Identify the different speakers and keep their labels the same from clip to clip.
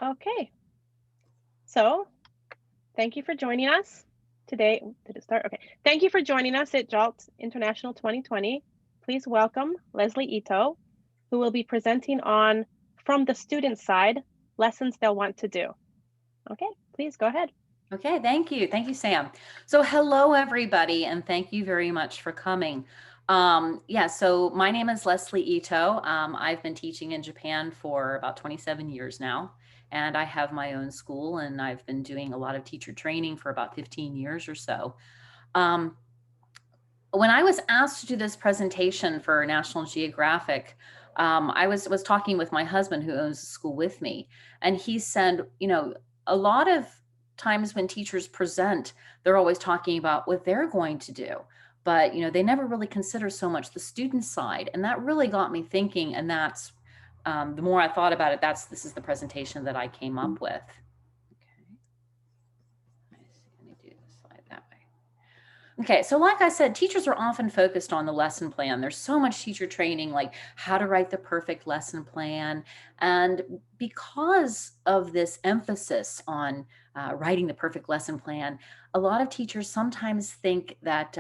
Speaker 1: Okay, so thank you for joining us today. Did it start? Okay. Thank you for joining us at JALT International 2020. Please welcome Lesley Ito, who will be presenting on From the Student Side, Lessons They'll Want to Do. Okay, please go ahead.
Speaker 2: Okay, thank you. Thank you, Sam. So hello, everybody, and thank you very much for coming. So my name is Lesley Ito. I've been teaching in Japan for about 27 years now, and I have my own school, and I've been doing a lot of teacher training for about 15 years or so. Um, when I was asked to do this presentation for National Geographic, I was talking with my husband who owns the school with me, and he said, a lot of times when teachers present, they're always talking about what they're going to do, but they never really consider so much the student side, and that really got me thinking. And that's the more I thought about it, this is the presentation that I came up with. Okay, let me do the slide that way. Okay, so like I said, teachers are often focused on the lesson plan. There's so much teacher training, like how to write the perfect lesson plan. And because of this emphasis on writing the perfect lesson plan, a lot of teachers sometimes think that,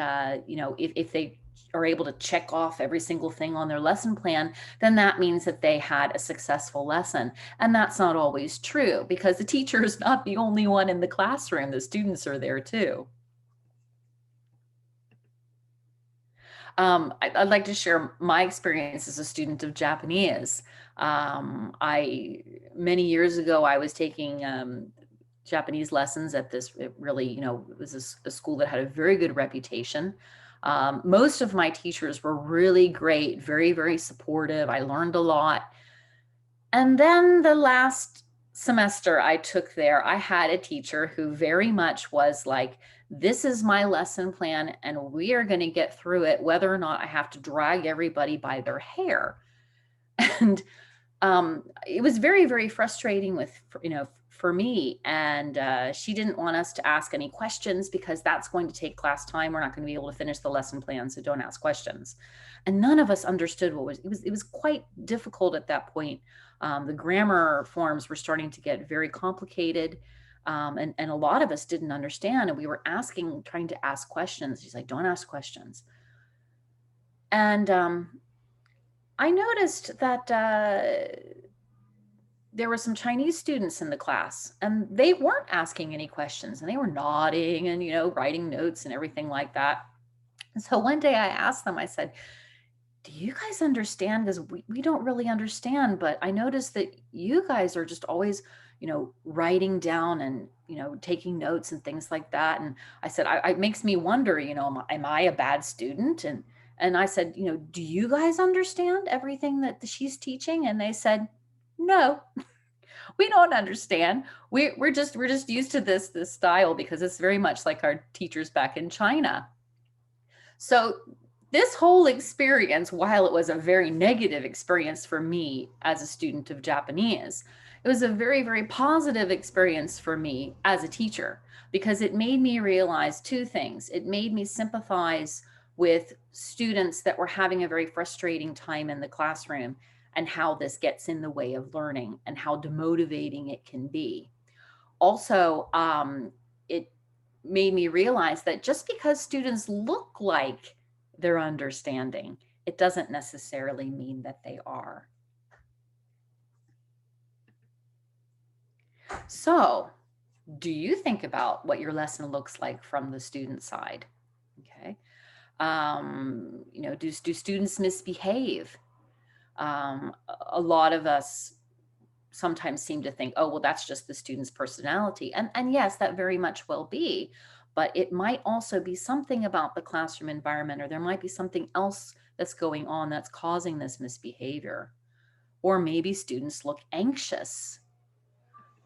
Speaker 2: if they are able to check off every single thing on their lesson plan, then that means that they had a successful lesson. And that's not always true, because the teacher is not the only one in the classroom. The students are there too. I'd like to share my experience as a student of Japanese. Many years ago, I was taking Japanese lessons at this, it was a school that had a very good reputation. Most of my teachers were really great, very, very supportive. I learned a lot. And then the last semester I took there, I had a teacher who very much was like, this is my lesson plan, and we are going to get through it, whether or not I have to drag everybody by their hair. And it was very, very frustrating for me. And she didn't want us to ask any questions, because that's going to take class time. We're not going to be able to finish the lesson plan, so don't ask questions. And none of us understood it was quite difficult at that point. The grammar forms were starting to get very complicated. And a lot of us didn't understand, and we were trying to ask questions. She's like, don't ask questions. And I noticed that there were some Chinese students in the class, and they weren't asking any questions, and they were nodding and, writing notes and everything like that. And so one day I asked them, I said, do you guys understand? Because we don't really understand, but I noticed that you guys are just always, writing down and, taking notes and things like that. And I said, it makes me wonder, am I a bad student? And I said, do you guys understand everything that she's teaching? And they said, no, we don't understand. We're just used to this style, because it's very much like our teachers back in China. So this whole experience, while it was a very negative experience for me as a student of Japanese, it was a very, very positive experience for me as a teacher, because it made me realize two things. It made me sympathize with students that were having a very frustrating time in the classroom, and how this gets in the way of learning and how demotivating it can be. Also, it made me realize that just because students look like they're understanding, it doesn't necessarily mean that they are. So, do you think about what your lesson looks like from the student side? Okay. Do students misbehave? A lot of us sometimes seem to think, oh, well, that's just the student's personality. And yes, that very much will be, but it might also be something about the classroom environment, or there might be something else that's going on that's causing this misbehavior. Or maybe students look anxious.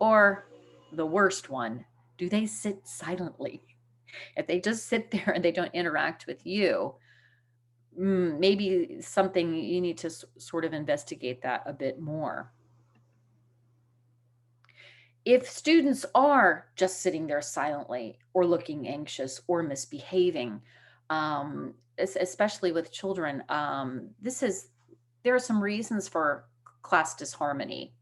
Speaker 2: Or the worst one, do they sit silently? If they just sit there and they don't interact with you, maybe something you need to sort of investigate that a bit more. If students are just sitting there silently, or looking anxious, or misbehaving, especially with children, there are some reasons for class disharmony.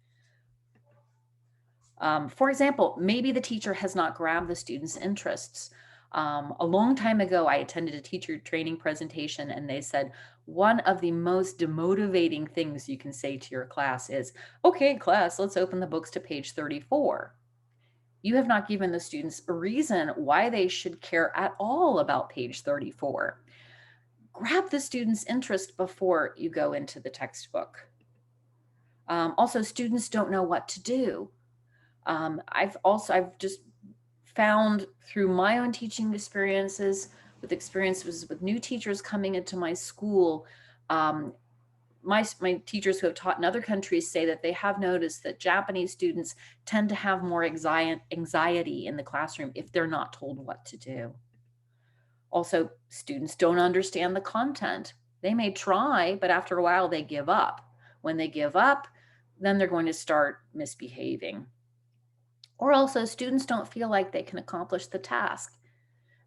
Speaker 2: For example, maybe the teacher has not grabbed the student's interests. A long time ago, I attended a teacher training presentation and they said, one of the most demotivating things you can say to your class is, okay, class, let's open the books to page 34. You have not given the students a reason why they should care at all about page 34. Grab the student's interest before you go into the textbook. Also, students don't know what to do. I've just found through my own teaching experiences with new teachers coming into my school, my teachers who have taught in other countries say that they have noticed that Japanese students tend to have more anxiety in the classroom if they're not told what to do. Also, students don't understand the content. They may try, but after a while they give up. When they give up, then they're going to start misbehaving. Or also, students don't feel like they can accomplish the task.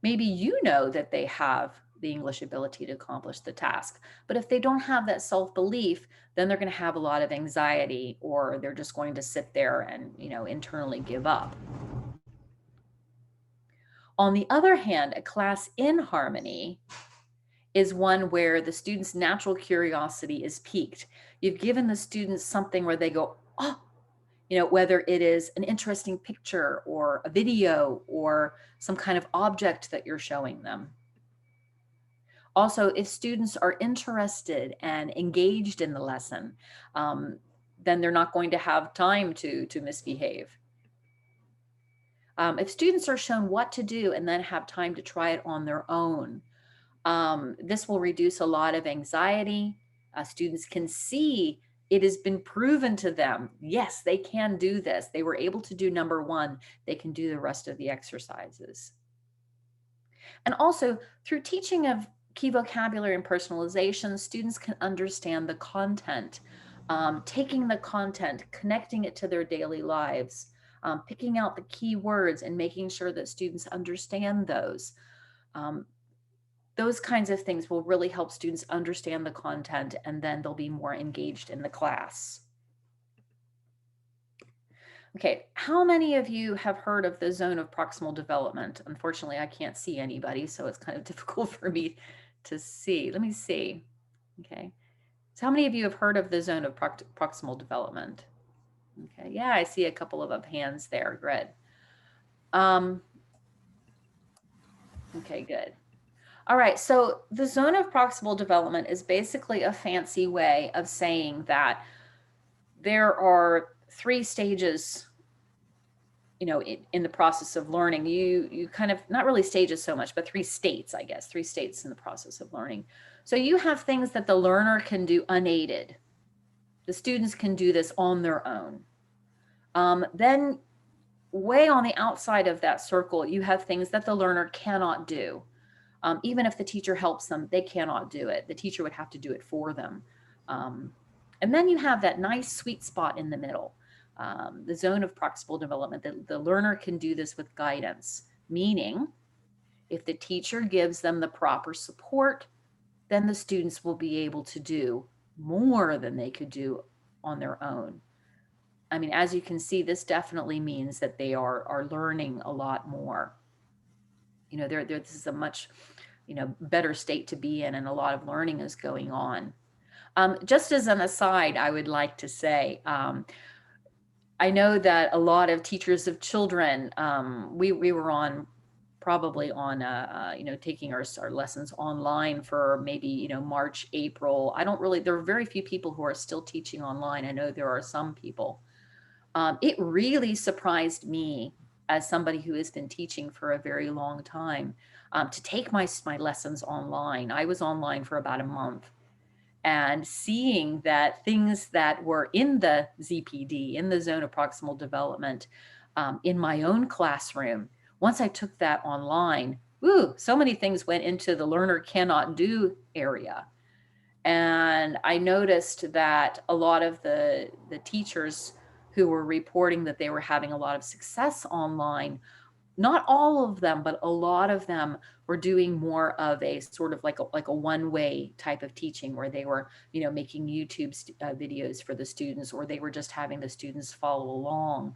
Speaker 2: Maybe you know that they have the English ability to accomplish the task, but if they don't have that self-belief, then they're going to have a lot of anxiety, or they're just going to sit there and, internally give up. On the other hand, a class in harmony is one where the student's natural curiosity is piqued. You've given the students something where they go, oh, whether it is an interesting picture or a video or some kind of object that you're showing them. Also, if students are interested and engaged in the lesson, then they're not going to have time to misbehave. If students are shown what to do and then have time to try it on their own, this will reduce a lot of anxiety. Students can see it has been proven to them, yes, they can do this. They were able to do number one. They can do the rest of the exercises. And also, through teaching of key vocabulary and personalization, students can understand the content, taking the content, connecting it to their daily lives, picking out the key words and making sure that students understand those. Those kinds of things will really help students understand the content, and then they'll be more engaged in the class. Okay, how many of you have heard of the zone of proximal development? Unfortunately, I can't see anybody, so it's kind of difficult for me to see. Let me see. Okay, so how many of you have heard of the zone of proximal development? Okay, yeah, I see a couple of hands there. Good. Okay, good. All right, so the zone of proximal development is basically a fancy way of saying that there are 3 stages, in the process of learning. You kind of, not really stages so much, but 3 states, I guess, 3 states in the process of learning. So you have things that the learner can do unaided. The students can do this on their own. Then way on the outside of that circle, you have things that the learner cannot do. Even if the teacher helps them, they cannot do it. The teacher would have to do it for them. And then you have that nice sweet spot in the middle, the zone of proximal development. The learner can do this with guidance, meaning if the teacher gives them the proper support, then the students will be able to do more than they could do on their own. I mean, as you can see, this definitely means that they are learning a lot more. This is a much, better state to be in, and a lot of learning is going on. Just as an aside, I would like to say, I know that a lot of teachers of children, we were probably on, taking our lessons online for maybe, March, April. There are very few people who are still teaching online. I know there are some people. It really surprised me as somebody who has been teaching for a very long time, to take my lessons online. I was online for about a month, and seeing that things that were in the ZPD, in the zone of proximal development, in my own classroom, once I took that online, so many things went into the learner cannot do area. And I noticed that a lot of the teachers who were reporting that they were having a lot of success online, not all of them, but a lot of them were doing more of a sort of like a one-way type of teaching, where they were, making YouTube videos for the students, or they were just having the students follow along.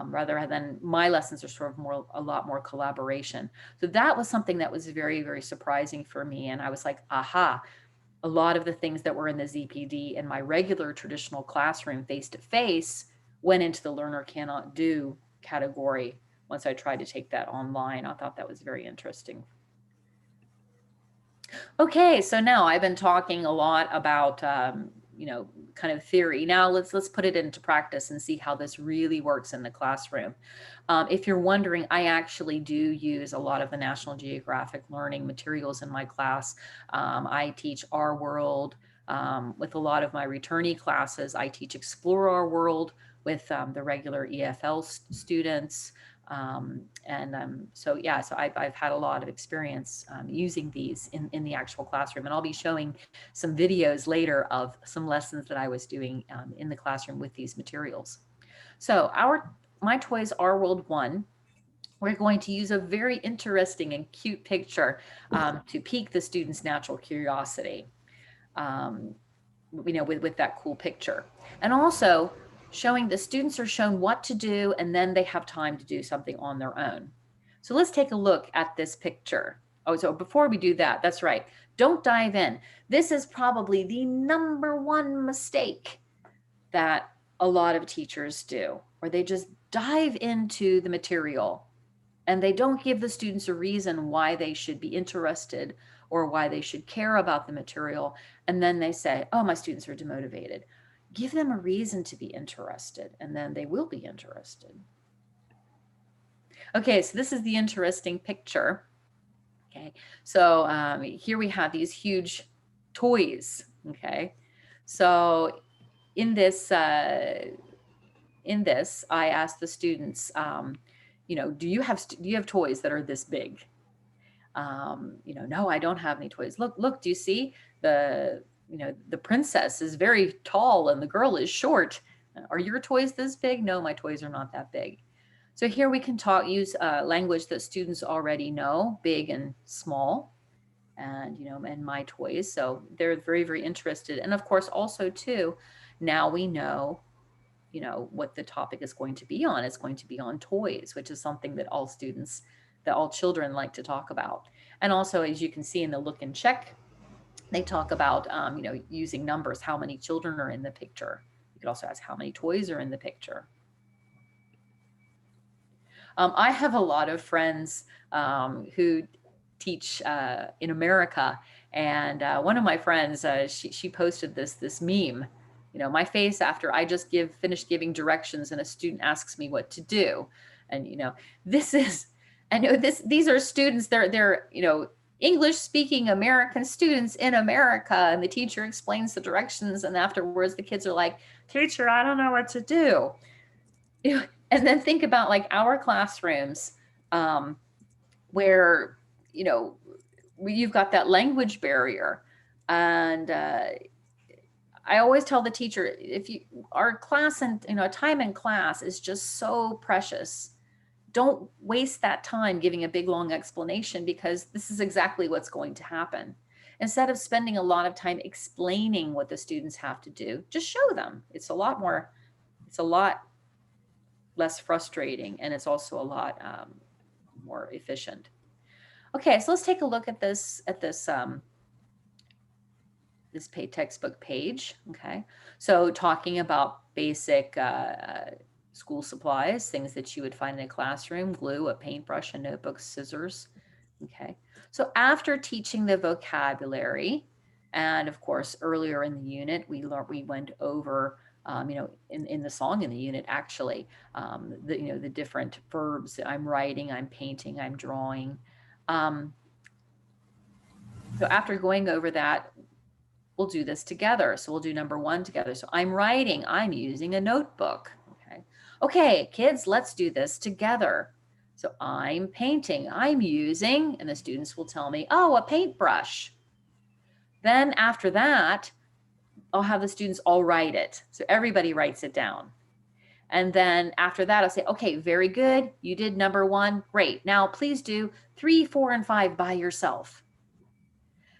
Speaker 2: rather than my lessons are sort of a lot more collaboration. So that was something that was very, very surprising for me. And I was like, aha, a lot of the things that were in the ZPD in my regular traditional classroom face-to-face went into the learner cannot do category once I tried to take that online. I thought that was very interesting. Okay, so now I've been talking a lot about kind of theory. Now let's put it into practice and see how this really works in the classroom. If you're wondering, I actually do use a lot of the National Geographic learning materials in my class. I teach Our World with a lot of my returnee classes. I teach Explore Our World with the regular EFL students. So I've had a lot of experience using these in the actual classroom, and I'll be showing some videos later of some lessons that I was doing in the classroom with these materials. So My Toys Our World 1, we're going to use a very interesting and cute picture to pique the students' natural curiosity, with that cool picture. And also, showing the students are shown what to do, and then they have time to do something on their own. So let's take a look at this picture. Oh, so before we do that, that's right. Don't dive in. This is probably the #1 mistake that a lot of teachers do, where they just dive into the material and they don't give the students a reason why they should be interested or why they should care about the material. And then they say, oh, my students are demotivated. Give them a reason to be interested, and then they will be interested. Okay, so this is the interesting picture. Okay, so here we have these huge toys. Okay, so in this, I asked the students, do you have toys that are this big? No, I don't have any toys. Look, do you see the princess is very tall and the girl is short. Are your toys this big? No, my toys are not that big. So here we can use language that students already know, big and small, and and my toys. So they're very, very interested. And of course, also too, now we know what the topic is going to be on. It's going to be on toys, which is something that all children like to talk about. And also, as you can see in the look and check, they talk about, using numbers, how many children are in the picture. You could also ask how many toys are in the picture. I have a lot of friends who teach in America, and one of my friends, she posted this meme, my face after I just finished giving directions and a student asks me what to do. And these are students, they're English speaking American students in America, and the teacher explains the directions, and afterwards the kids are like, teacher, I don't know what to do. And then think about like our classrooms where you've got that language barrier. And I always tell the teacher, our class and time in class is just so precious. Don't waste that time giving a big long explanation, because this is exactly what's going to happen. Instead of spending a lot of time explaining what the students have to do, just show them. It's a lot less frustrating, and it's also a lot more efficient. Okay, so let's take a look at this textbook page. Okay, so talking about basic school supplies, things that you would find in a classroom: glue, a paintbrush, a notebook, scissors. Okay, so after teaching the vocabulary, and of course earlier in the unit we went over in the song in the unit, actually, the different verbs that I'm writing, I'm painting, I'm drawing. So after going over that, we'll do this together. So we'll do number 1 together. So I'm writing, I'm using a notebook. Okay, kids, let's do this together. So I'm painting, I'm using, and the students will tell me, oh, a paintbrush. Then after that, I'll have the students all write it. So everybody writes it down. And then after that, I'll say, okay, very good. You did number 1. Great. Now please do 3, 4, and 5 by yourself.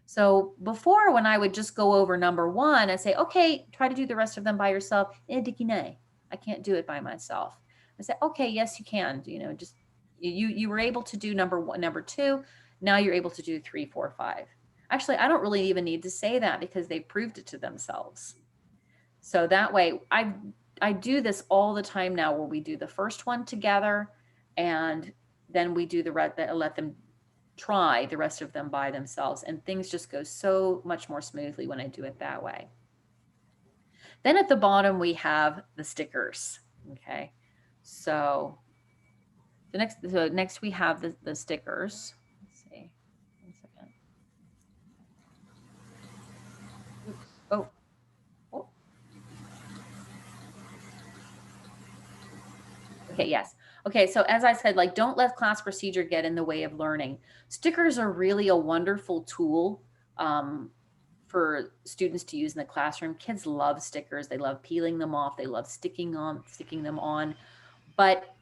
Speaker 2: So before, when I would just go over number 1 and say, okay, try to do the rest of them by yourself, I can't do it by myself. I said, okay, yes, you can. You know, just you were able to do number 1, number 2. Now you're able to do 3, 4, 5. Actually, I don't really even need to say that because they proved it to themselves. So that way, I do this all the time now, where we do the first one together, and then we do let them try the rest of them by themselves, and things just go so much more smoothly when I do it that way. Then at the bottom we have the stickers. Okay, so next we have the stickers. Let's see, 1 second. Oops. Oh. Okay, yes. Okay, so as I said, like, don't let class procedure get in the way of learning. Stickers are really a wonderful tool for students to use in the classroom. Kids love stickers. They love peeling them off. They love sticking them on. But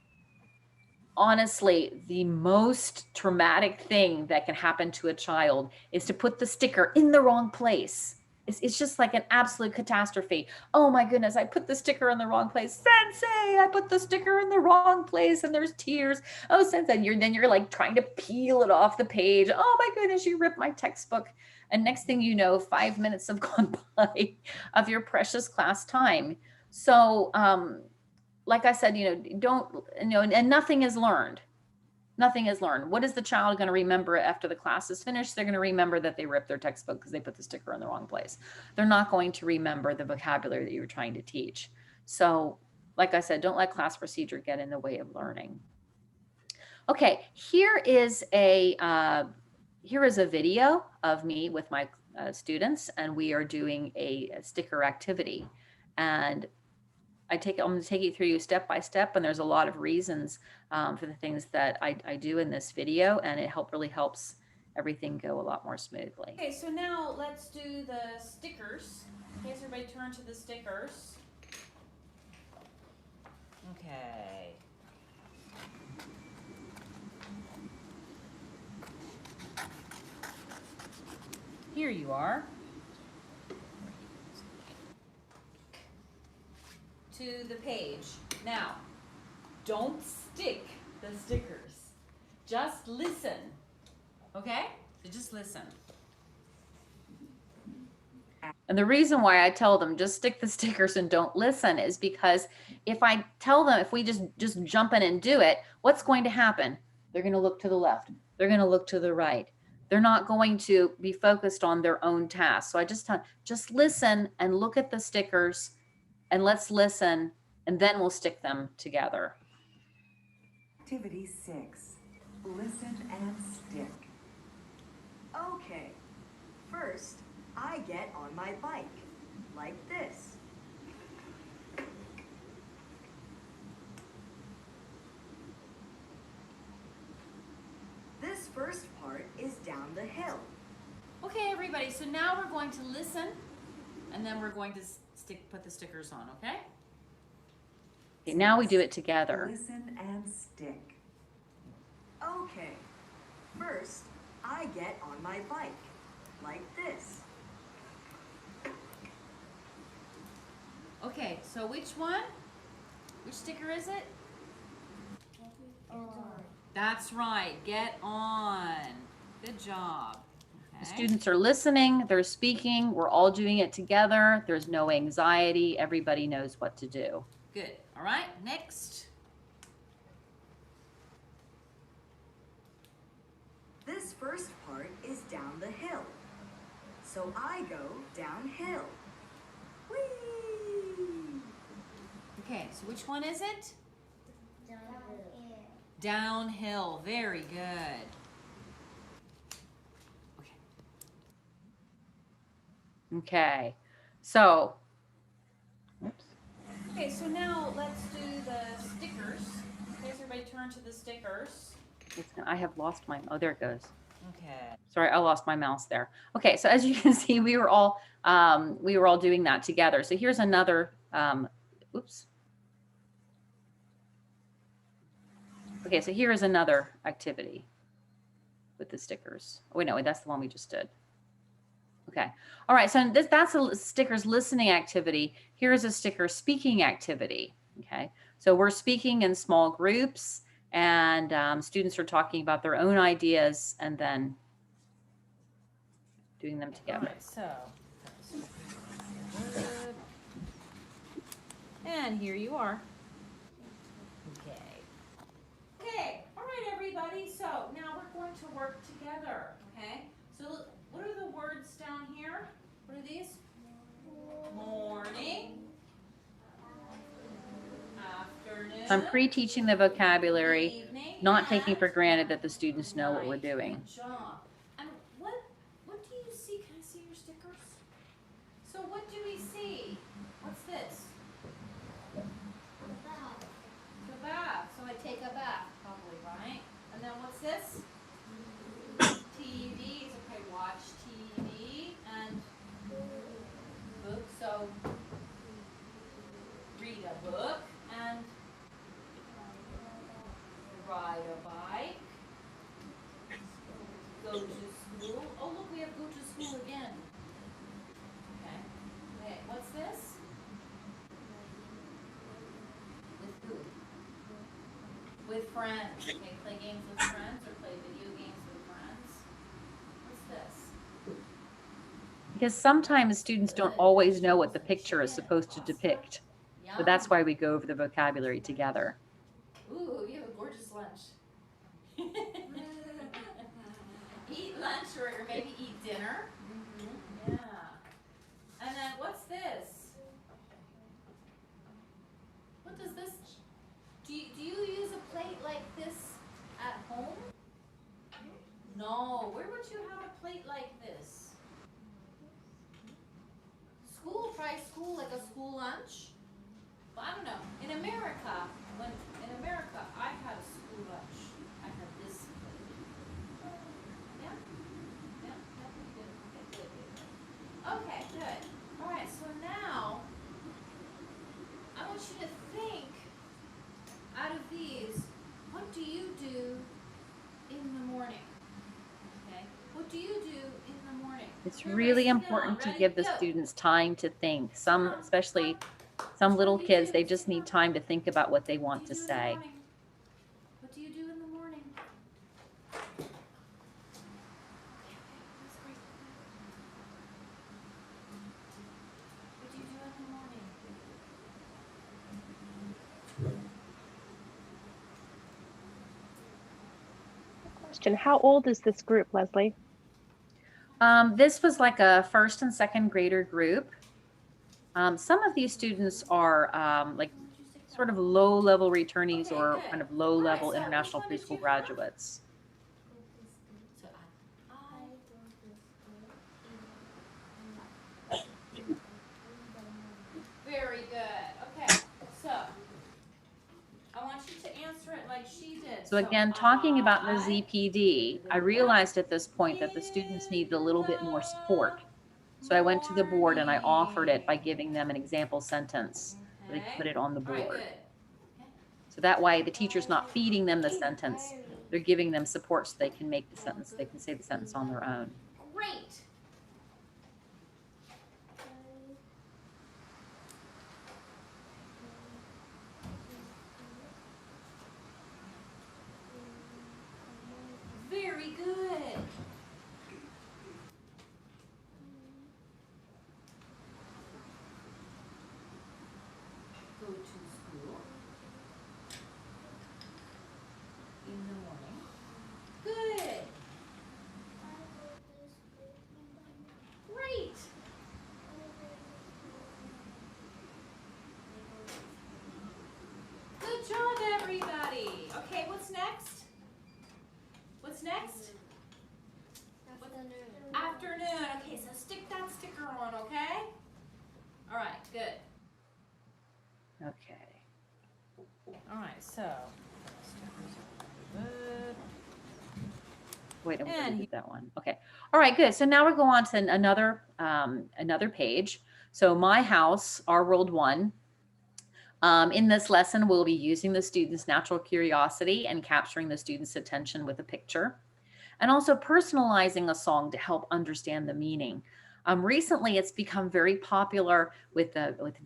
Speaker 2: honestly, the most traumatic thing that can happen to a child is to put the sticker in the wrong place. It's just like an absolute catastrophe. Oh my goodness, I put the sticker in the wrong place. Sensei, I put the sticker in the wrong place, and there's tears. Oh, Sensei, then you're like trying to peel it off the page. Oh my goodness, you ripped my textbook. And next thing you know, 5 minutes have gone by of your precious class time. So, like I said, and nothing is learned. Nothing is learned. What is the child going to remember after the class is finished? They're going to remember that they ripped their textbook because they put the sticker in the wrong place. They're not going to remember the vocabulary that you were trying to teach. So, like I said, don't let class procedure get in the way of learning. Okay, here is a video of me with my students, and we are doing a sticker activity. And I'm going to take you through step by step, and there's a lot of reasons for the things that I do in this video, and it really helps everything go a lot more smoothly.
Speaker 3: Okay, so now let's do the stickers. Okay, so everybody turn to the stickers. Okay. Here you are. To the page. Now, don't stick the stickers. Just listen. Okay? So just listen.
Speaker 2: And the reason why I tell them just stick the stickers and don't listen is because if I tell them, if we just jump in and do it, what's going to happen? They're going to look to the left. They're going to look to the right. They're not going to be focused on their own task. So I just listen and look at the stickers, and let's listen, and then we'll stick them together.
Speaker 4: Activity 6, listen and stick. Okay, first, I get on my bike, like this. This first part is down the hill.
Speaker 3: Okay, everybody, so now we're going to listen, and then we're going to put the stickers on, okay?
Speaker 2: Okay, now we do it together.
Speaker 4: Listen and stick. Okay, first, I get on my bike, like this.
Speaker 3: Okay, so which one? Which sticker is it? That's right, get on. Good job.
Speaker 2: The students are listening, they're speaking, we're all doing it together. There's no anxiety, everybody knows what to do.
Speaker 3: Good. All right, next.
Speaker 4: This first part is down the hill. So I go downhill. Whee!
Speaker 3: Okay, so which one is it? Downhill. Very good.
Speaker 2: Okay, so, oops.
Speaker 3: Okay, so now let's do the stickers. Okay, so everybody turn to the stickers.
Speaker 2: I have lost my, oh, there it goes.
Speaker 3: Okay.
Speaker 2: Sorry, I lost my mouse there. Okay, so as you can see, we were all doing that together. So here's another, oops. Okay, so here is another activity with the stickers. Oh, wait, no, that's the one we just did. Okay. All right. So that's a stickers listening activity. Here is a sticker speaking activity. Okay. So we're speaking in small groups, and students are talking about their own ideas and then doing them together.
Speaker 3: All right, so. And here you are. Okay. Okay, all right, everybody. So now we're going to work together, okay? So what are the words down here? What are these? Morning. Afternoon.
Speaker 2: I'm pre-teaching the vocabulary,
Speaker 3: Evening.
Speaker 2: not taking for granted that the students know what we're doing.
Speaker 3: Good job. And what do you see? Can I see your stickers? So what do we see? What's this? The bath. So I take a bath, probably, right? And then what's this? TV. It's okay, watch TV and book. So read a book and ride a bike. Go to school. Oh, look, we have go to school again. Okay. Okay, what's this? With who? With friends. Okay, play games with friends or play video games with friends. What's this?
Speaker 2: Because sometimes students don't always know what the picture is supposed to depict. So that's why we go over the vocabulary together.
Speaker 3: Ooh, you have a gorgeous lunch. Eat lunch or maybe eat dinner. Mm-hmm. Yeah. And then what's this? What does this? Do you use a plate like this at home? No. Where would you have a plate like this? School, try school like a school lunch. Well, I don't know. In America, I had a school lunch. I had this plate. Yeah? Yeah, that would be good. Okay, good. All right, so now I want you to think out of these, what do you do in the morning? Okay? What do you do in the morning?
Speaker 2: It's really important to give the students time to think. Some, especially some little kids, they just need time to think about what they want to say.
Speaker 3: What do you do in the morning? What do you do in the morning?
Speaker 1: Question: how old is this group, Lesley?
Speaker 2: This was like a first and second grader group. Some of these students are like sort of low-level returnees or kind of low-level international preschool graduates.
Speaker 3: Very good. Okay, so I want you to answer it like she did.
Speaker 2: So again, talking about the ZPD, I realized at this point that the students needed a little bit more support. So I went to the board and I offered it by giving them an example sentence. So they put it on the board. So that way the teacher's not feeding them the sentence. They're giving them support so they can make the sentence. They can say the sentence on their own.
Speaker 3: Great. Very good. Go to school in the morning. Good. Great. Good job, everybody. Okay, what's next? What's next? Afternoon. Okay, so stick that sticker on, okay? All right, good.
Speaker 2: Okay.
Speaker 3: All right, so.
Speaker 2: Wait, I'm going
Speaker 3: And
Speaker 2: to do that one. Okay. All right, good. So now we're going on to another page. So my house, our world one. In this lesson, we'll be using the students' natural curiosity and capturing the students' attention with a picture, and also personalizing a song to help understand the meaning. Recently, it's become very popular with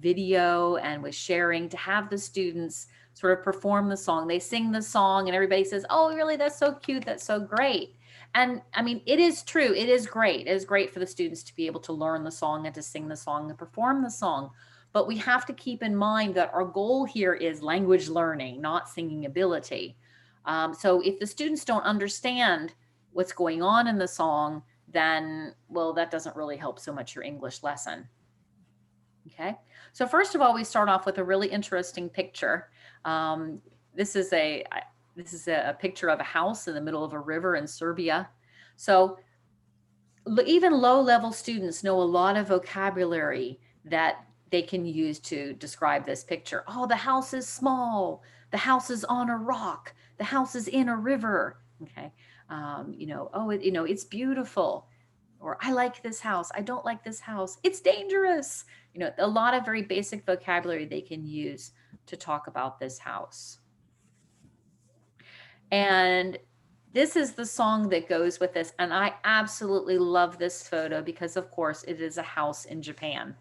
Speaker 2: video and with sharing to have the students sort of perform the song. They sing the song and everybody says, oh, really, that's so cute, that's so great. And I mean, it is true, it is great. It is great for the students to be able to learn the song and to sing the song and perform the song. But we have to keep in mind that our goal here is language learning, not singing ability. So if the students don't understand what's going on in the song, then, well, that doesn't really help so much your English lesson. Okay, so first of all, we start off with a really interesting picture. This is a picture of a house in the middle of a river in Serbia. So even low-level students know a lot of vocabulary that they can use to describe this picture. Oh, the house is small. The house is on a rock. The house is in a river. Okay, you know, oh, you know, it's beautiful. Or I like this house. I don't like this house. It's dangerous. You know, a lot of very basic vocabulary they can use to talk about this house. And this is the song that goes with this. And I absolutely love this photo because, of course, it is a house in Japan.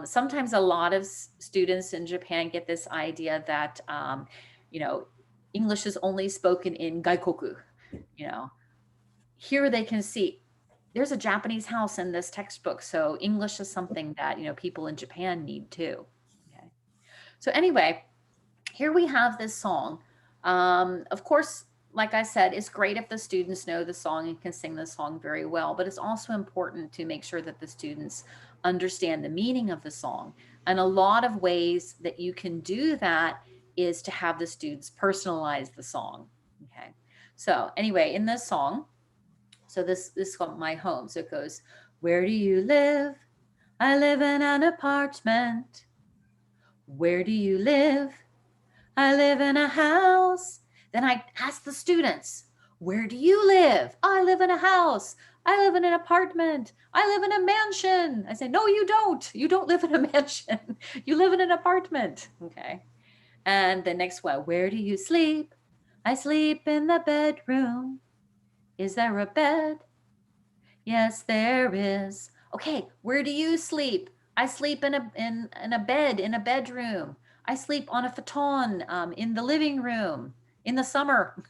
Speaker 2: Sometimes a lot of students in Japan get this idea that, you know, English is only spoken in Gaikoku. You know, here they can see there's a Japanese house in this textbook. So English is something that, you know, people in Japan need too. Okay. So anyway, here we have this song. Of course, like I said, it's great if the students know the song and can sing the song very well, but it's also important to make sure that the students understand the meaning of the song. And a lot of ways that you can do that is to have the students personalize the song. Okay. So anyway, in this song, so this is called My Home. So it goes, where do you live? I live in an apartment. Where do you live? I live in a house. Then I ask the students, where do you live? I live in a house. I live in an apartment. I live in a mansion. I say, no, you don't. You don't live in a mansion. You live in an apartment. Okay. And the next one, where do you sleep? I sleep in the bedroom. Is there a bed? Yes, there is. Okay, where do you sleep? I sleep in a bed in a bedroom. I sleep on a futon in the living room in the summer.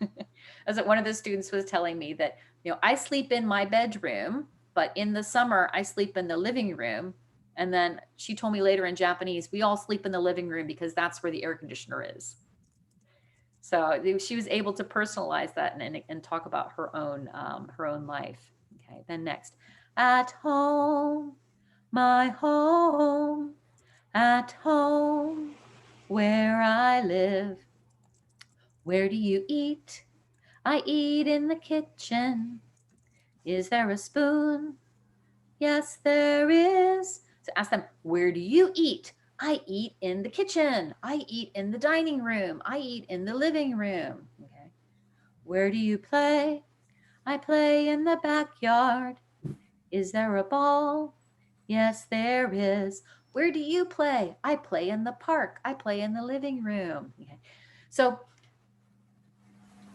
Speaker 2: As one of the students was telling me that, you know, I sleep in my bedroom, but in the summer I sleep in the living room. And then she told me later in Japanese, we all sleep in the living room because that's where the air conditioner is. So she was able to personalize that and talk about her own life. Okay, then next, at home, my home, at home, where I live. Where do you eat? I eat in the kitchen. Is there a spoon? Yes, there is. So ask them, where do you eat? I eat in the kitchen. I eat in the dining room. I eat in the living room. Okay. Where do you play? I play in the backyard. Is there a ball? Yes, there is. Where do you play? I play in the park. I play in the living room. Okay. So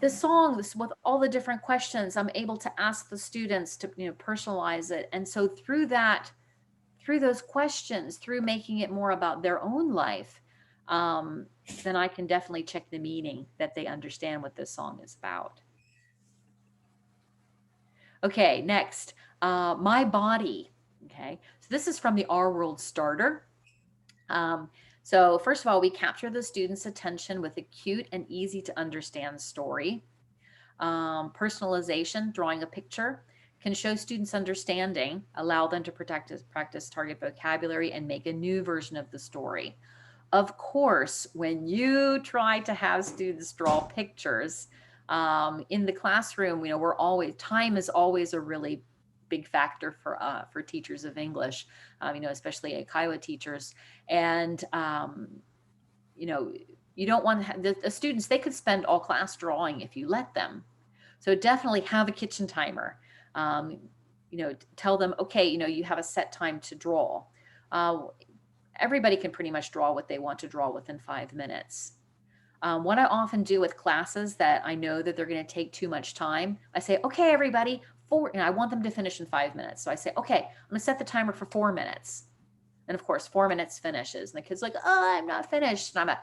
Speaker 2: the song with all the different questions, I'm able to ask the students to, you know, personalize it. And so through that, through those questions, through making it more about their own life, then I can definitely check the meaning that they understand what this song is about. Okay, next, my body. Okay, so this is from the Our World Starter. So first of all, we capture the student's attention with a cute and easy to understand story. Personalization, drawing a picture, can show students understanding, allow them to practice target vocabulary, and make a new version of the story. Of course, when you try to have students draw pictures in the classroom, you know, time is always a really big factor for teachers of English, you know, especially Kiowa teachers. And, you know, you don't want to have the students, they could spend all class drawing if you let them. So definitely have a kitchen timer. You know, tell them, okay, you know, you have a set time to draw. Everybody can pretty much draw what they want to draw within 5 minutes. What I often do with classes that I know that they're going to take too much time, I say, okay, everybody, and I want them to finish in 5 minutes. So I say, okay, I'm going to set the timer for 4 minutes. And of course, 4 minutes finishes. And the kid's like, oh, I'm not finished. And I'm like,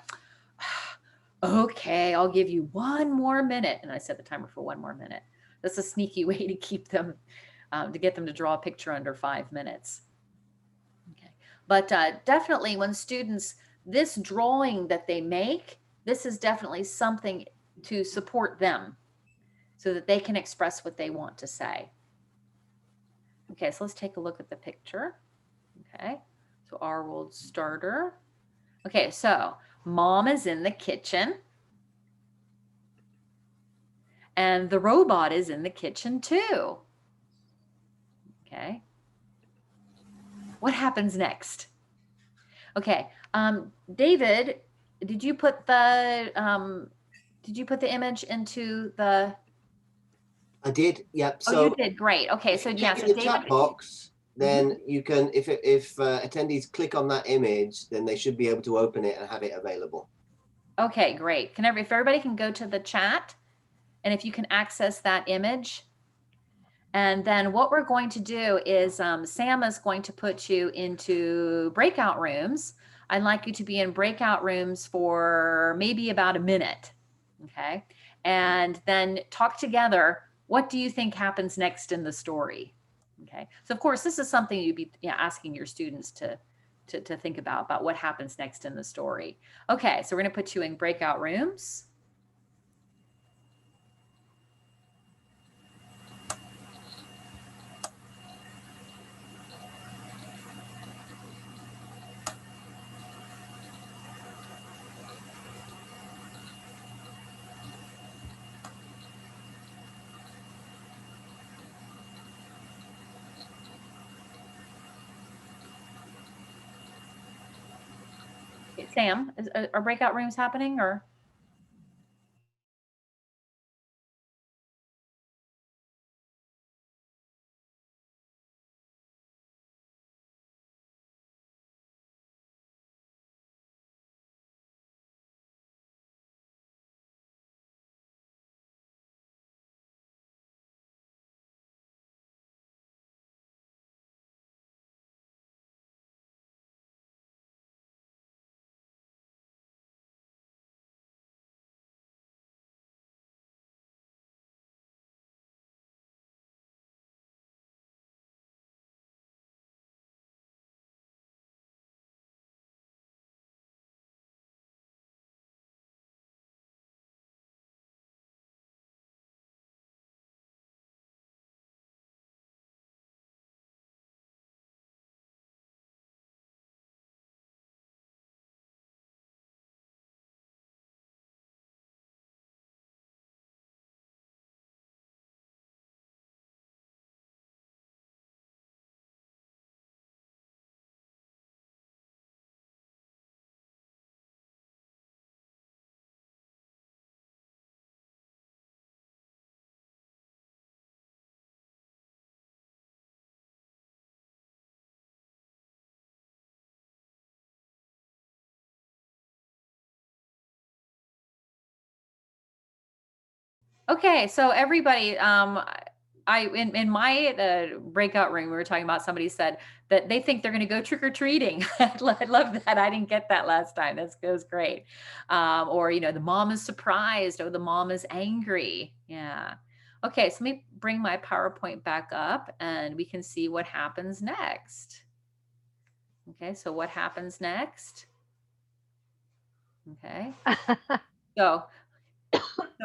Speaker 2: Okay, I'll give you 1 more minute. And I set the timer for 1 more minute. That's a sneaky way to keep them, to get them to draw a picture under 5 minutes. Okay, but definitely when students, this drawing that they make, this is definitely something to support them so that they can express what they want to say. Okay, so let's take a look at the picture. Okay, so our world starter. Okay, so mom is in the kitchen. And the robot is in the kitchen too. Okay. What happens next? Okay, David, did you put the image into the?
Speaker 5: I did. Yep.
Speaker 2: Oh,
Speaker 5: So
Speaker 2: you did. Great. Okay, so yeah, so
Speaker 5: in the
Speaker 2: David.
Speaker 5: chat box, then you can, if attendees click on that image, then they should be able to open it and have it available.
Speaker 2: Okay, great. If everybody can go to the chat, and if you can access that image. And then what we're going to do is Sam is going to put you into breakout rooms. I'd like you to be in breakout rooms for maybe about a minute. Okay. And then talk together. What do you think happens next in the story? Okay. So of course, this is something you'd be asking your students to think about what happens next in the story. Okay. So we're going to put you in breakout rooms. Sam, are breakout rooms happening or? Okay, so everybody, in my breakout room, we were talking about, somebody said that they think they're going to go trick-or-treating. I love that. I didn't get that last time. That was great. Or, the mom is surprised. Oh, the mom is angry. Yeah. Okay, so let me bring my PowerPoint back up and we can see what happens next. Okay, so what happens next? Okay. So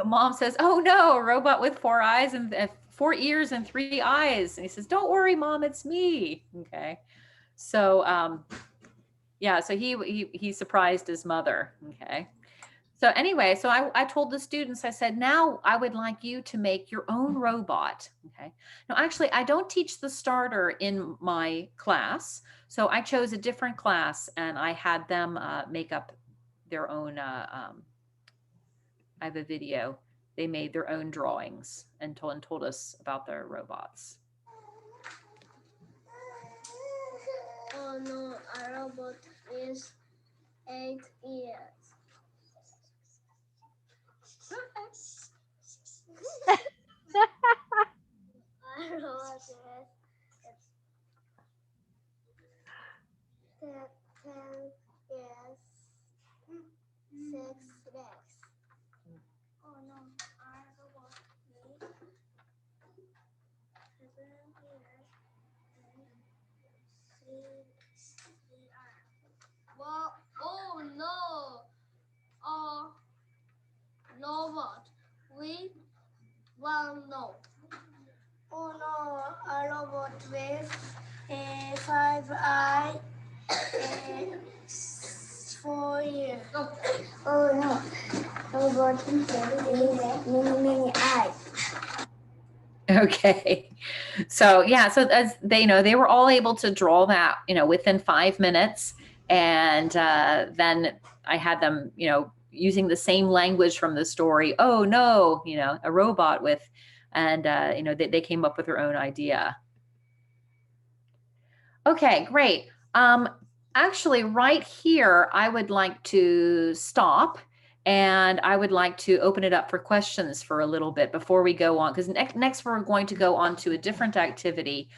Speaker 2: mom says, "Oh no, a robot with 4 eyes and 4 ears and 3 eyes." And he says, "Don't worry, mom, it's me." Okay. So yeah, so he surprised his mother. Okay. So anyway, so I told the students, I said, now I would like you to make your own robot. Okay. Now, actually, I don't teach the starter in my class. So I chose a different class and I had them make up their own, I have a video. They made their own drawings and told us about their robots.
Speaker 6: Oh no, a robot is 8 years. A robot is 10 years. 6 Well, oh no. Robot with no. Oh no, a robot with 5 eyes and 4 ears. Oh no, robot with many eyes.
Speaker 2: Okay. So yeah, so as they know, they were all able to draw that, within 5 minutes. And then I had them, using the same language from the story. Oh no, a robot with, and they came up with their own idea. Okay, great. Actually, right here, I would like to stop, and I would like to open it up for questions for a little bit before we go on, because next we're going to go on to a different activity,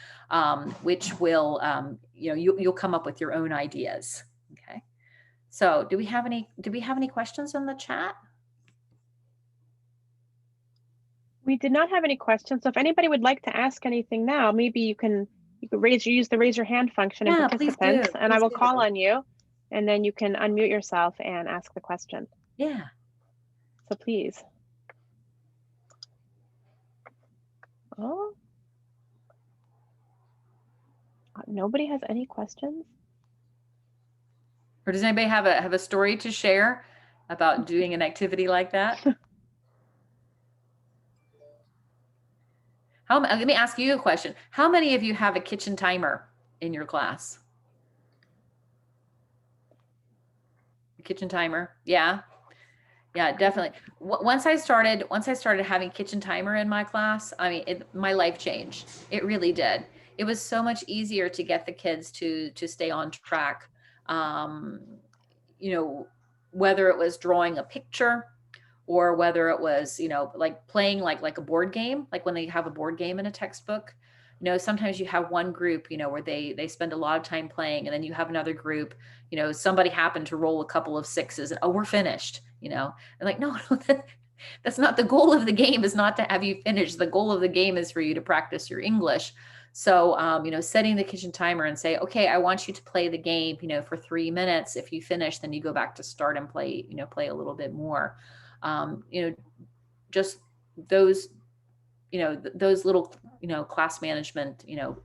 Speaker 2: which will, you'll come up with your own ideas. Okay. So do we have any questions in the chat?
Speaker 1: We did not have any questions. So if anybody would like to ask anything now, maybe you can use the raise your hand function in participants, and I will call on you, and then you can unmute yourself and ask the question.
Speaker 2: Yeah.
Speaker 1: So please. Oh, nobody has any questions?
Speaker 2: Or does anybody have a story to share about doing an activity like that? Let me ask you a question. How many of you have a kitchen timer in your class? A kitchen timer? Yeah. Yeah, definitely. Once I started having kitchen timer in my class, I mean, my life changed. It really did. It was so much easier to get the kids to stay on track. Whether it was drawing a picture, or whether it was, like playing like a board game, like when they have a board game in a textbook. Sometimes you have one group, where they spend a lot of time playing, and then you have another group, somebody happened to roll a couple of 6s, and, oh, we're finished, and like, no, that's not the goal of the game, is not to have you finish. The goal of the game is for you to practice your English. So, setting the kitchen timer and say, okay, I want you to play the game, for 3 minutes. If you finish, then you go back to start and play a little bit more. Just those, those little, class management,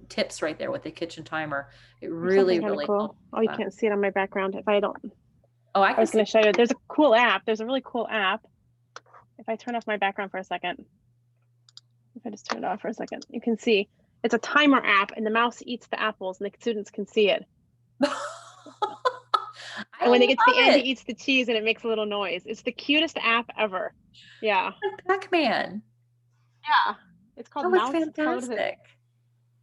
Speaker 2: tips right there with the kitchen timer. It really
Speaker 1: cool.
Speaker 2: helps.
Speaker 1: Oh, you can't see it on my background if I don't.
Speaker 2: Oh,
Speaker 1: I was going to show you. There's a cool app. There's a really cool app. If I turn off my background for a second, if I just turn it off for a second, you can see it's a timer app, and the mouse eats the apples, and the students can see it. And when they get to the end, he eats the cheese, and it makes a little noise. It's the cutest app ever. Yeah.
Speaker 2: Like Pac-Man.
Speaker 1: Yeah. It's called Mouse.
Speaker 2: Fantastic.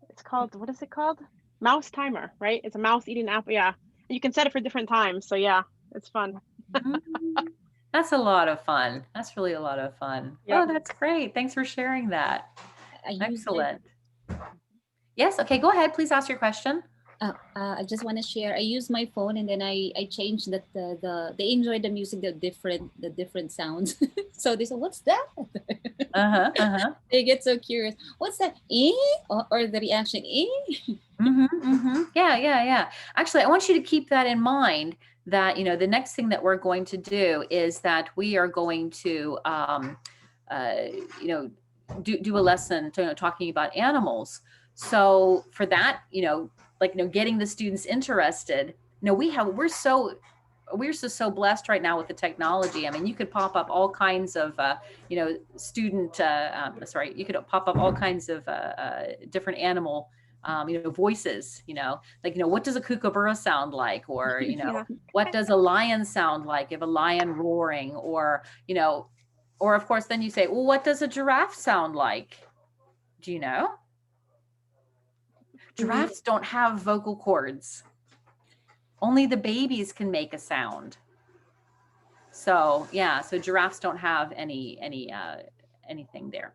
Speaker 1: It's called, what is it called? Mouse timer, right? It's a mouse eating apple. Yeah. And you can set it for different times. So yeah, it's fun.
Speaker 2: That's a lot of fun. That's really a lot of fun. Yep. Oh, that's great. Thanks for sharing that. Excellent. Yes. Okay. Go ahead. Please ask your question.
Speaker 7: I just want to share. I use my phone, and then I changed that they enjoy the music, the different sounds. So they say, "What's that?" They get so curious. What's that? Or the reaction?
Speaker 2: Yeah. Actually, I want you to keep that in mind. That the next thing that we're going to do is that we are going to do a lesson talking about animals. So for that, getting the students interested. We're so blessed right now with the technology. I mean, you could pop up all kinds of you could pop up all kinds of different animal voices, what does a kookaburra sound like? Or, what does a lion sound like? If a lion roaring, or of course, then you say, well, what does a giraffe sound like? Do you know? Giraffes don't have vocal cords. Only the babies can make a sound. So yeah, so giraffes don't have anything there.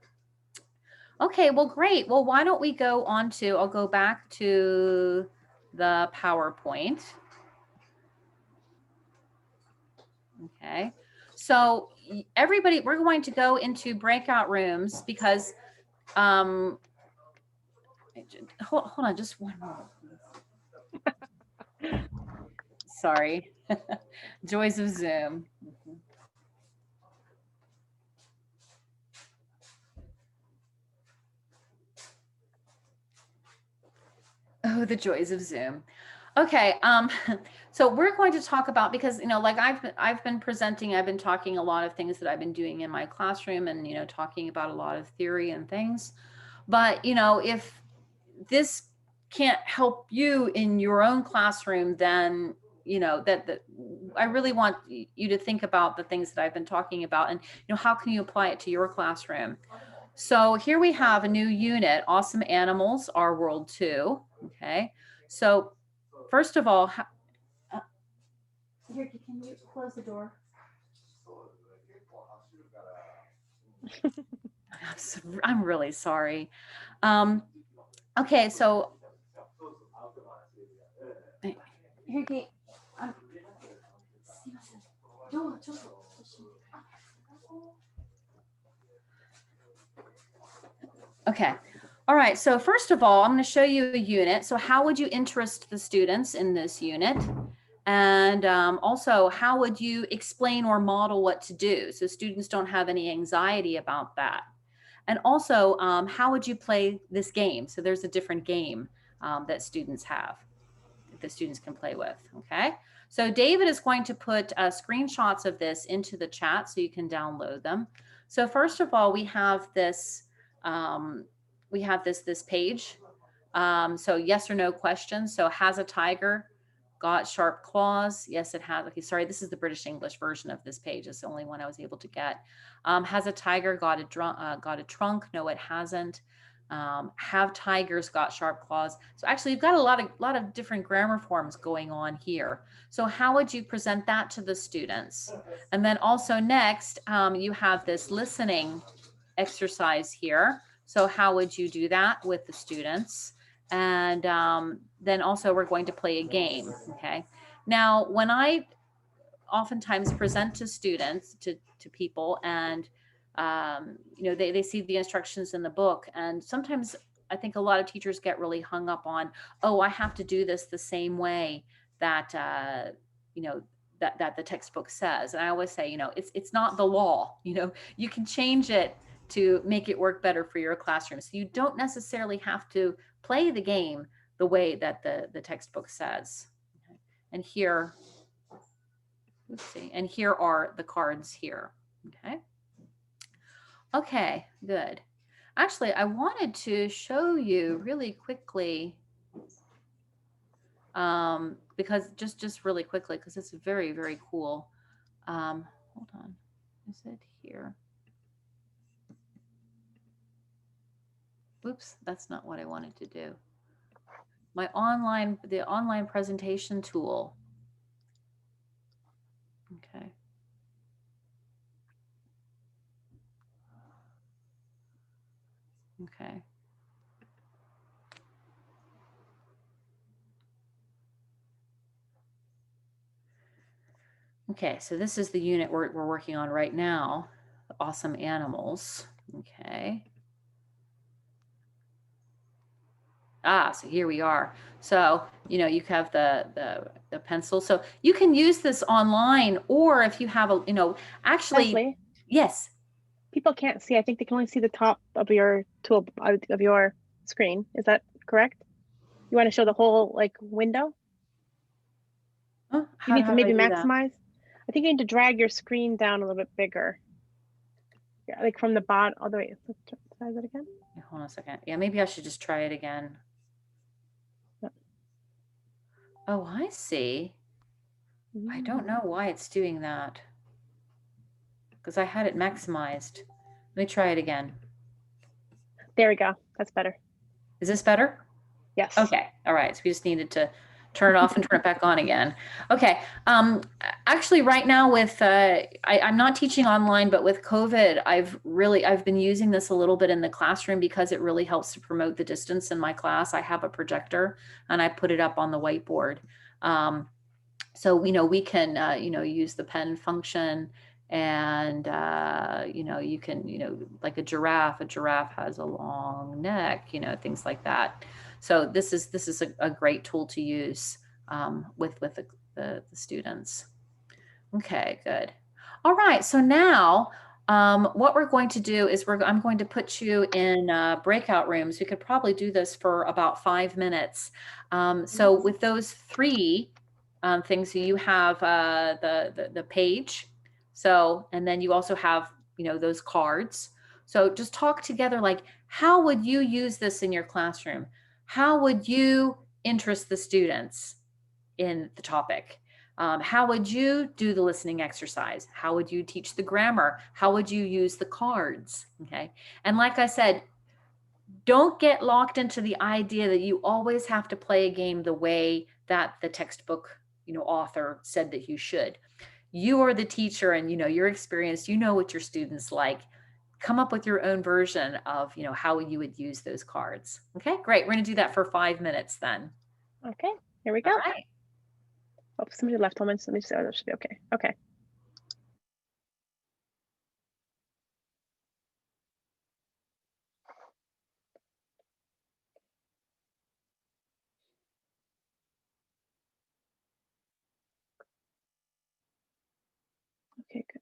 Speaker 2: Okay, well, great. Well, why don't we go on to, I'll go back to the PowerPoint. Okay, so everybody, we're going to go into breakout rooms because Hold on, just one moment. Sorry. Joys of Zoom. Oh, the joys of Zoom. Okay, so we're going to talk about, because, you know, like I've been presenting, I've been talking a lot of things that I've been doing in my classroom and, you know, talking about a lot of theory and things. But, you know, if this can't help you in your own classroom, then, you know, that I really want you to think about the things that I've been talking about and, you know, how can you apply it to your classroom? So here we have a new unit, Awesome Animals, Our World 2. Okay, so first of all, here, can you close the door? I'm really sorry. Okay, so here, okay. All right, so first of all, I'm going to show you a unit. So how would you interest the students in this unit? And also, how would you explain or model what to do so students don't have any anxiety about that? And also, how would you play this game? So there's a different game that students have, that the students can play with, okay? So David is going to put screenshots of this into the chat so you can download them. So first of all, we have this this page. So yes or no questions. So has a tiger got sharp claws? Yes, it has. Okay, sorry, this is the British English version of this page. It's the only one I was able to get. Has a tiger got a trunk? No, it hasn't. Have tigers got sharp claws? So actually, you've got a lot of different grammar forms going on here. So how would you present that to the students? And then also next, you have this listening exercise here. So how would you do that with the students? And then also we're going to play a game, okay? Now, when I oftentimes present to students, to people, and you know, they see the instructions in the book, and sometimes I think a lot of teachers get really hung up on, oh, I have to do this the same way that, you know, that the textbook says. And I always say, you know, it's not the law, you know, you can change it to make it work better for your classroom. So you don't necessarily have to play the game the way that the textbook says. Okay. And here, let's see, and here are the cards here, okay? Okay, good. Actually, I wanted to show you really quickly, because just really quickly, because it's very, very cool. Hold on, is it here? Oops, that's not what I wanted to do. The online presentation tool. Okay. Okay. Okay, so this is the unit we're working on right now, Awesome Animals. Okay. So here we are. So, you know, you have the pencil. So you can use this online, or if you have a, you know, actually,
Speaker 1: Lesley,
Speaker 2: yes.
Speaker 1: People can't see. I think they can only see the top of your tool of your screen. Is that correct? You want to show the whole like window?
Speaker 2: Huh?
Speaker 1: You need to maybe
Speaker 2: maximize.
Speaker 1: maximize. I think you need to drag your screen down a little bit bigger. Yeah, like from the bottom all the way. Try that again.
Speaker 2: Yeah, hold on a second. Yeah, maybe I should just try it again. Oh, I see. I don't know why it's doing that, because I had it maximized. Let me try it again.
Speaker 1: There we go. That's better.
Speaker 2: Is this better?
Speaker 1: Yes.
Speaker 2: Okay. All right. So we just needed to turn it off and turn it back on again. Okay. Actually, right now with I'm not teaching online, but with COVID, I've been using this a little bit in the classroom because it really helps to promote the distance in my class. I have a projector and I put it up on the whiteboard. So, you know, we can, you know, use the pen function And, you know, you can, you know, like a giraffe has a long neck, you know, things like that. So this is a great tool to use with the students. Okay, good. All right, so now what we're going to do is I'm going to put you in breakout rooms. We could probably do this for about 5 minutes. So with those 3 things, so you have the page. So, and then you also have, you know, those cards. So just talk together, like, how would you use this in your classroom? How would you interest the students in the topic? How would you do the listening exercise? How would you teach the grammar? How would you use the cards? Okay. And like I said, don't get locked into the idea that you always have to play a game the way that the textbook, you know, author said that you should. You are the teacher, and, you know, you're experienced, you know what your students like. Come up with your own version of, you know, how you would use those cards. Okay, great. We're going to do that for 5 minutes then.
Speaker 1: Okay, here we go.
Speaker 2: All right.
Speaker 1: Oh, somebody left comments. Let me see. Oh, that should be okay. Okay. Okay, good.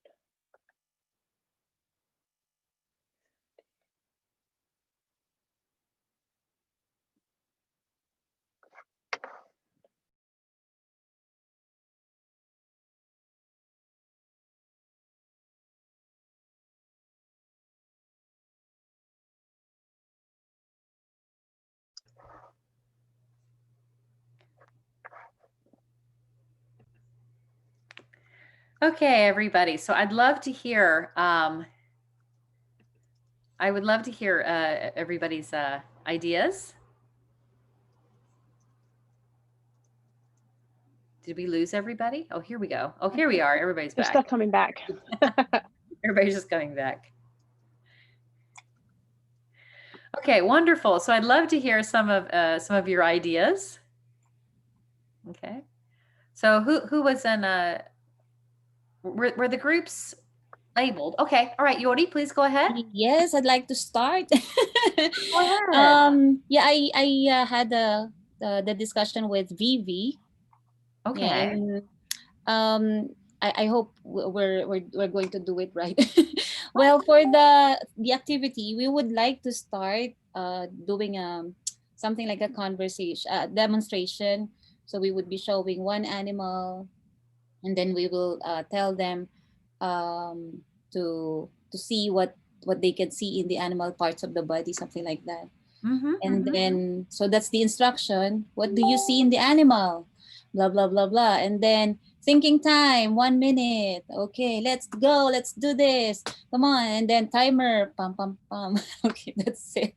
Speaker 2: Okay, everybody. So I'd love to hear, I would love to hear everybody's ideas. Did we lose everybody? Oh, here we go. Oh, here we are. Everybody's
Speaker 1: They're
Speaker 2: back.
Speaker 1: still coming back.
Speaker 2: Everybody's just coming back. Okay, wonderful. So I'd love to hear some of your ideas. Okay. So who was in were the groups labeled? Okay. All right, Yori, please go ahead.
Speaker 7: Yes, I'd like to start.
Speaker 2: Go ahead.
Speaker 7: Yeah, I had the discussion with Vivi.
Speaker 2: Okay.
Speaker 7: Yeah, and I hope we're going to do it right. Well, for the activity, we would like to start doing something like a conversation demonstration. So we would be showing one animal, and then we will tell them to see what they can see in the animal parts of the body, something like that. And then, so that's the instruction. What do you see in the animal? Blah, blah, blah, blah. And then thinking time, 1 minute. Okay, let's go. Let's do this. Come on. And then timer, pam, pam, pam. Okay, that's it.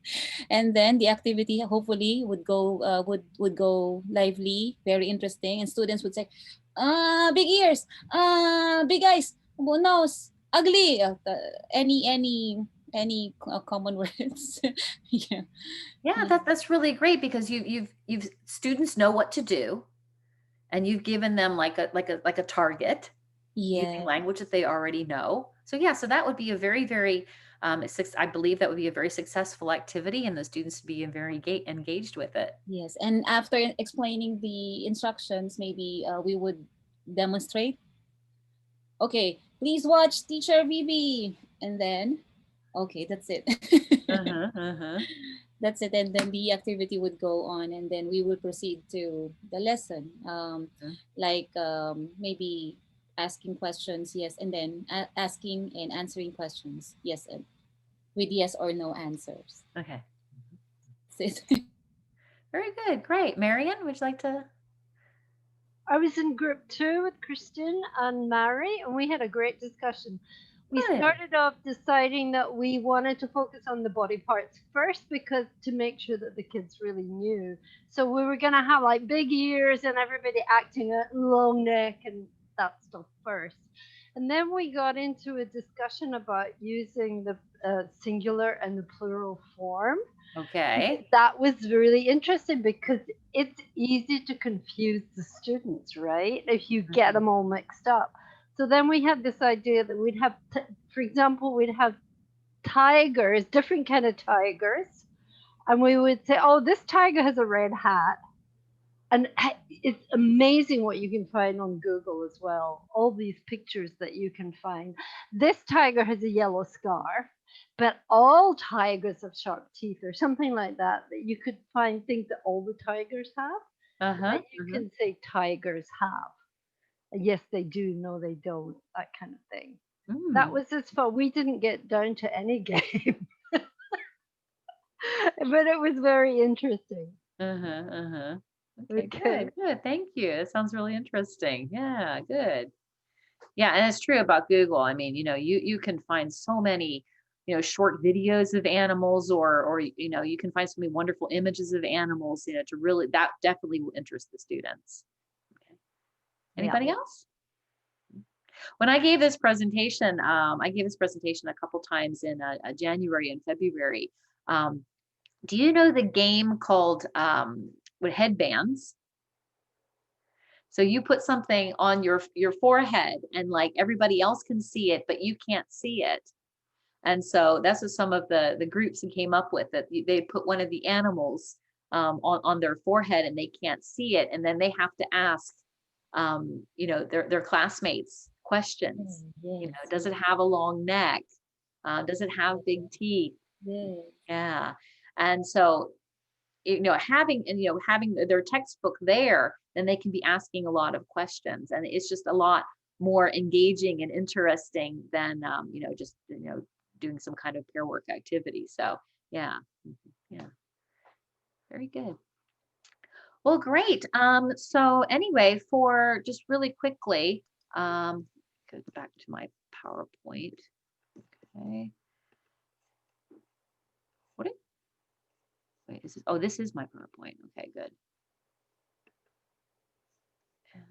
Speaker 7: And then the activity hopefully would go, would go lively, very interesting. And students would say, big ears, big eyes, nose, ugly. Any common words.
Speaker 2: Yeah, that's really great, because you've students know what to do, and you've given them like a target using language that they already know. So yeah, so that would be a very, very I believe that would be a very successful activity, and the students would be very engaged with it.
Speaker 7: Yes, and after explaining the instructions, maybe we would demonstrate. Okay, please watch Teacher Vivi, and then okay, that's it. That's it. And then the activity would go on, and then we would proceed to the lesson. Like maybe asking questions, yes, and then asking and answering questions, yes, and with yes or no answers.
Speaker 2: Okay.
Speaker 7: That's it.
Speaker 2: Very good. Great. Marian, would you like to?
Speaker 8: I was in group 2 with Kristen and Mary, and we had a great discussion. We started off deciding that we wanted to focus on the body parts first, because to make sure that the kids really knew. So we were going to have like big ears and everybody acting a long neck and that stuff first. And then we got into a discussion about using the singular and the plural form.
Speaker 2: Okay.
Speaker 8: That was really interesting, because it's easy to confuse the students, right? If you get them all mixed up. So then we had this idea that we'd have, for example, we'd have tigers, different kind of tigers. And we would say, oh, this tiger has a red hat. And it's amazing what you can find on Google as well. All these pictures that you can find. This tiger has a yellow scarf, but all tigers have sharp teeth or something like that, that you could find things that all the tigers have. And you can say tigers have. Yes, they do. No, they don't. That kind of thing. That was as far. We didn't get down to any game. But it was very interesting.
Speaker 2: Okay, good. Thank you. It sounds really interesting. Yeah, good. Yeah, and it's true about Google. I mean, you know, you can find so many, you know, short videos of animals, or you know, you can find so many wonderful images of animals, you know, to really, that definitely will interest the students. Okay. Anybody else? When I gave this presentation, I gave this presentation a couple times in January and February. Do you know the game called with headbands? So you put something on your forehead, and like everybody else can see it, but you can't see it. And so that's what some of the groups came up with, that they put one of the animals on their forehead and they can't see it, and then they have to ask you know, their classmates questions. You know, does it have a long neck? Does it have big teeth? Yeah. And so, you know, having their textbook there, then they can be asking a lot of questions, and it's just a lot more engaging and interesting than you know, just, you know, doing some kind of pair work activity. So yeah, very good. Well, great. So anyway, for just really quickly, go back to my PowerPoint. Okay. Wait, this is my PowerPoint. Okay, good.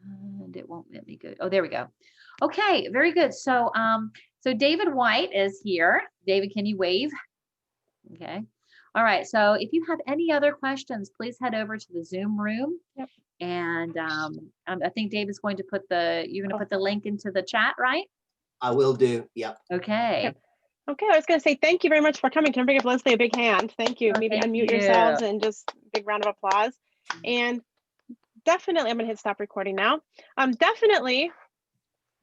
Speaker 2: And it won't let me go. Oh, there we go. Okay, very good. So, so David White is here. David, can you wave? Okay. All right. So if you have any other questions, please head over to the Zoom room.
Speaker 1: Yep.
Speaker 2: And I think David's going to put you're going to put the link into the chat, right?
Speaker 5: I will do. Yep.
Speaker 2: Okay.
Speaker 1: Yep. Okay, I was going to say thank you very much for coming. Can I give Lesley a big hand? Thank you.
Speaker 2: Oh,
Speaker 1: Maybe
Speaker 2: thank
Speaker 1: unmute yourselves and just big round of applause. And definitely, I'm going to hit stop recording now. Definitely